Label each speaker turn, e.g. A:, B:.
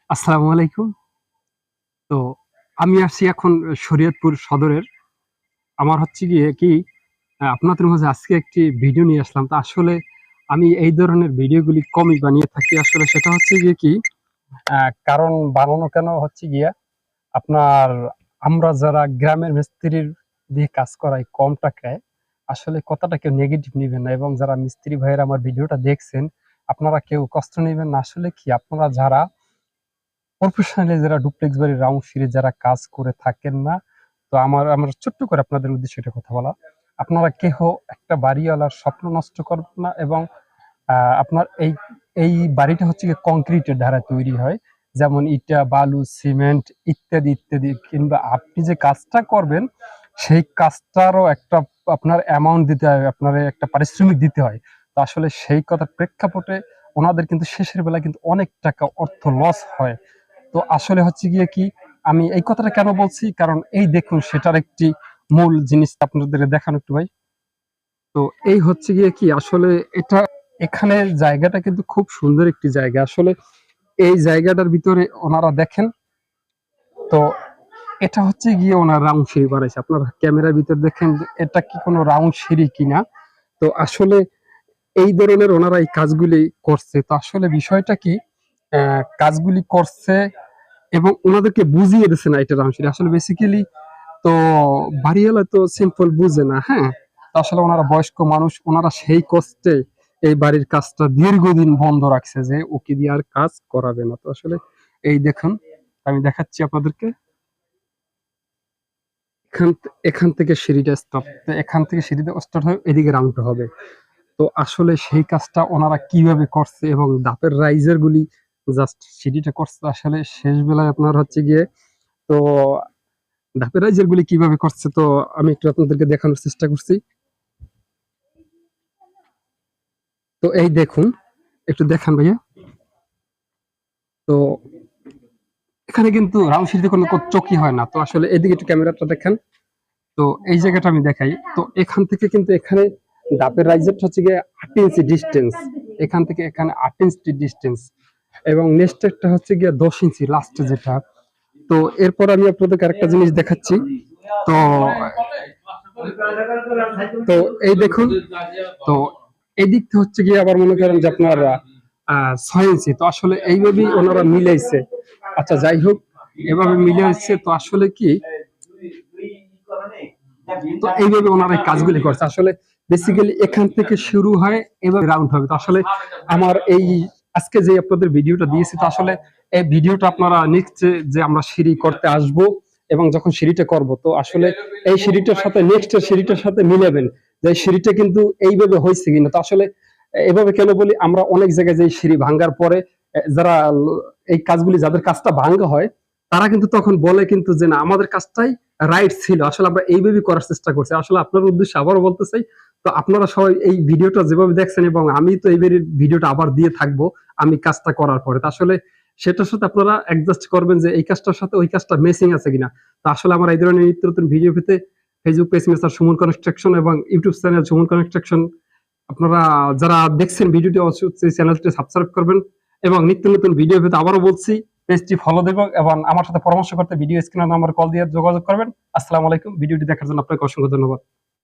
A: আসসালামু আলাইকুম। তো আমি আসছি এখন শরীয়তপুর সদরের। আমার হচ্ছে গিয়ে কি আপনাদের মাঝে আজকে একটি ভিডিও নিয়ে আসলাম। তো আসলে আমি এই ধরনের ভিডিওগুলি কমই বানিয়ে থাকি। আসলে সেটা হচ্ছে গিয়ে কি কারণ বানানো কেন হচ্ছে গিয়ে আপনার আমরা যারা গ্রামের মিস্ত্রির দিয়ে কাজ করাই কম টাকায়, আসলে কথাটা কেউ নেগেটিভ নিবেন না এবং যারা মিস্ত্রি ভাইয়েরা আমার ভিডিওটা দেখছেন, আপনারা কেউ কষ্ট নিবেন না। আসলে কি আপনারা যারা প্রফেশনালি যারা ডুপ্লেক্স বাড়ি রাউন্ড সিঁড়ি যারা কাজ করে থাকেন না, তো আমার ছোট্ট করে আপনাদের উদ্দেশ্যে একটা কথা বলা, আপনারা কেহ একটা বাড়িওয়ালার স্বপ্ন নষ্ট করবেন না এবং আপনার এই এই বাড়িটা হচ্ছে গিয়ে কংক্রিটের দ্বারা তৈরি হয়, যেমন ইটা বালু সিমেন্ট ইত্যাদি ইত্যাদি, কিংবা আপনি যে কাজটা করবেন সেই কাজটারও একটা আপনার অ্যামাউন্ট দিতে হয়, আপনার একটা পারিশ্রমিক দিতে হয়। তো আসলে সেই কথার প্রেক্ষাপটে ওনাদের কিন্তু শেষের বেলায় কিন্তু অনেক টাকা অর্থ লস হয়। তো আসলে হচ্ছে গিয়ে কি আমি এই কথাটা কেন বলছি, কারণ এই দেখুন সেটার একটি মূল জিনিস আপনাদের দেখানো একটু ভাই। তো এই হচ্ছে গিয়ে কি আসলে এটা এখানের জায়গাটা কিন্তু খুব সুন্দর একটি জায়গা। আসলে এই জায়গাটার ভিতরে ওনারা দেখেন, তো এটা হচ্ছে গিয়ে ওনার রাউন্ড সিঁড়ি বানাইছে। আপনারা ক্যামেরার ভিতর দেখেন যে এটা কি কোনো রাউন্ড সিঁড়ি কিনা। তো আসলে এই ধরনের ওনারা এই কাজগুলি করছে। তো আসলে বিষয়টা কি কাজগুলি করছে এবং ওনাদেরকে বুঝিয়ে দিচ্ছে না এটা রাউন্ড সিঁড়ি। আসলে বেসিক্যালি তো বাড়িওয়ালা তো সিম্পল বুঝে না, হ্যাঁ। তো আসলে ওনারা বয়স্ক মানুষ, ওনারা সেই কষ্টে এই বাড়ির কাজটা দীর্ঘদিন বন্ধ রাখছে যে ওকে দিয়ে আর কাজ করাবে না। তো আসলে এই দেখুন, আমি দেখাচ্ছি আপনাদেরকে। এখান এখান থেকে সিঁড়িটা স্টার্ট, এখান থেকে সিঁড়িটা স্টার্ট হয়ে এদিকে রাউন্ড হবে। তো আসলে সেই কাজটা ওনারা কিভাবে করছে এবং ধাপের রাইজার গুলি জাস্ট সিঁড়িটা করছে আসলে শেষ বেলায় আপনার হচ্ছে গিয়ে, তো ধাপের রাইজার গুলি কিভাবে করছে তো আমি একটু আপনাদেরকে দেখানোর চেষ্টা করছি। তো এই দেখুন, একটু দেখান ভাইয়া। তো এখানে কিন্তু রাউন্ড সিঁড়িতে কোনো চকি হয় না। তো আসলে এদিকে একটু ক্যামেরাটা দেখেন। তো এই জায়গাটা আমি দেখাই। তো এখান থেকে কিন্তু এখানে ধাপের রাইজারটা হচ্ছে গিয়ে 8 ইঞ্চি ডিস্টেন্স, এখান থেকে এখানে 8 ইঞ্চি ডিস্টেন্স এবং নেক্সটেরটা হচ্ছে গিয়ে 10 ইঞ্চি লাস্টে যেটা। তো এরপর আমি আপনাদেরকে আরেকটা জিনিস দেখাচ্ছি। তো তো এই দেখুন, তো এই দিক থেকে হচ্ছে গিয়ে আবার মনে করেন যে আপনার 6 ইঞ্চি। তো আসলে এইভাবেই ওনারা মিলাইছে। আচ্ছা যাই হোক, এভাবে মিলাইছে। তো আসলে কি, তো এইভাবে ওনারা এই কাজগুলি করছে। আসলে বেসিক্যালি এখান থেকে শুরু হয়, এভাবে রাউন্ড হবে। তো আসলে আমার এই আজকে যে আপনাদের ভিডিওটা দিয়েছি, তো আসলে এই ভিডিওটা আপনারা নেক্সট যে আমরা সিঁড়ি করতে আসব এবং যখন সিঁড়িটা করব, তো আসলে এই সিঁড়িটার সাথে নেক্সট এর সিঁড়িটার সাথে মিলাবেন যে সিঁড়িটা কিন্তু এইভাবে হয়েছে কিনা। তো আসলে এভাবে কেন বলি, আমরা অনেক জায়গায় যে সিঁড়ি ভাঙ্গার পরে যারা এই কাজগুলি যাদের কাজটা ভাঙ্গা হয়, তারা কিন্তু তখন বলে কিন্তু যে না আমাদের কাজটাই রাইট ছিল। আসলে আমরা এইভাবেই করার চেষ্টা করছি। আসলে আপনার উদ্দেশ্যে আবারও বলতে চাই, তো আপনারা সবাই এই ভিডিওটা যেভাবে দেখছেন এবং আমি তো এই ভিডিওটা আবার দিয়ে থাকবো আমি কাজটা করার পরে, তো আসলে সেটার সাথে আপনারা অ্যাডজাস্ট করবেন যে এই কাজটার সাথে ওই কাজটা ম্যাচিং আছে কিনা। তো আসলে আমার এই ধরনের নিত্য নতুন ভিডিও পেতে Facebook page mister Suman construction এবং ইউটিউব চ্যানেল সুমন কনস্ট্রাকশন, আপনারা যারা দেখছেন ভিডিওটি অবশ্যই চ্যানেলটি সাবস্ক্রাইব করবেন এবং নিত্য নতুন ভিডিও পেতে আবারও বলছি পেজটি ফলো দেবেন এবং আমার সাথে পরামর্শ করতে ভিডিও স্ক্রিনে নাম্বার কল দিয়ে যোগাযোগ করবেন। আসসালামু আলাইকুম। ভিডিওটি দেখার জন্য আপনাকে অসংখ্য ধন্যবাদ।